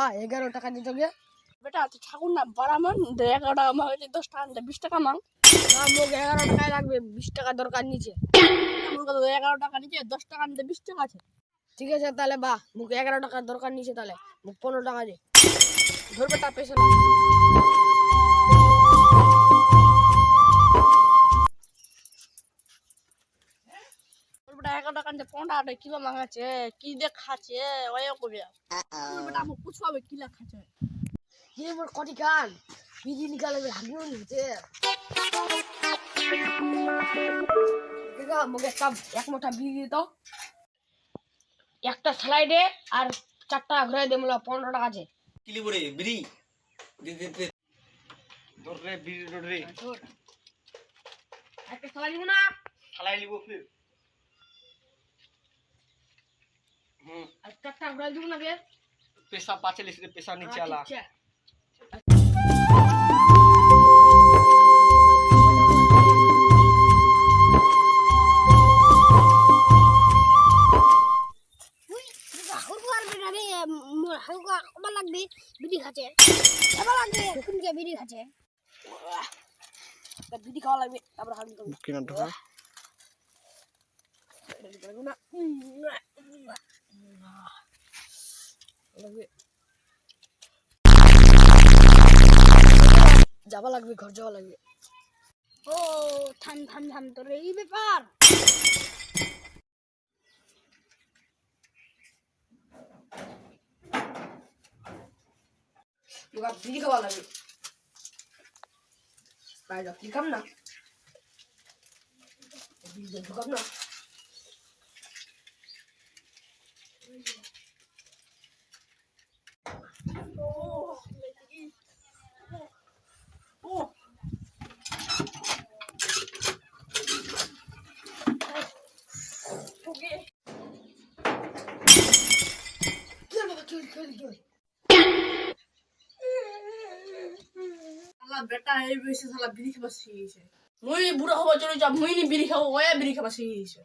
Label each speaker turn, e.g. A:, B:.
A: বা 11 টাকা দিতে গে
B: বেটা তুই ঠাকুর না বাড়ামান 11 টাকা আমার 10 টাকা 20 টাকা মাং
A: না মোক 11 টাকাই লাগবে 20 টাকা দরকার নিচে
B: আমার কাছে 11 টাকা নিচে 10 টাকা নিতে 20 টাকা আছে
A: ঠিক আছে তাহলে বা মোক 11 টাকার দরকার নিচে তাহলে মোক 15 টাকা দে ধর বেটা পয়সা না
B: বেটা 11 টাকা নিতে 15 টাকা কিলো মাঙাছে কি দেখাচ্ছে ওই কবে বেটা আমাকে পুছাবে কি লেখাছে
A: কি মোর কটি খান বিজি নিকালে হাগিও নিতে দেখা মোক এক মোটা বিজি দাও একটা স্লাইডে আর 4 টাকা ঘুরাই দে মোলা 15 টাকা আছে
C: কিলি বরে বিড়ি দে দে দে ধর রে বিড়ি ধর রে
A: একটা স্লাইড দিব না
C: খালাই লিবো ফির
A: আর 4 টাকা ঘুরাই দিব না কে
C: पैसा पाचे लिख पैसा नीचे आला
B: বিড়ি খাচ্ছে এবার লাগবে কোনকে বিড়ি খাচ্ছে
A: বিড়ি খাওয়া লাগবে তারপর হাগি করব
C: किना ढोका
A: যাবা লাগবে ঘর যাওয়া লাগবে
B: ও থাম থাম থাম তোর এই ব্যাপার
A: এবার বিড়ি খাওয়া লাগবে বাইরে কি খাম না বিড়ি ঢুকাম না
B: বেটা এই বয়সে শালা বিড়ি খাবার শিখেছে মুই বুড়া হবার চলে যা মুই নি বিড়ি খাবো ওয়া বিড়ি খাবার শিখেছে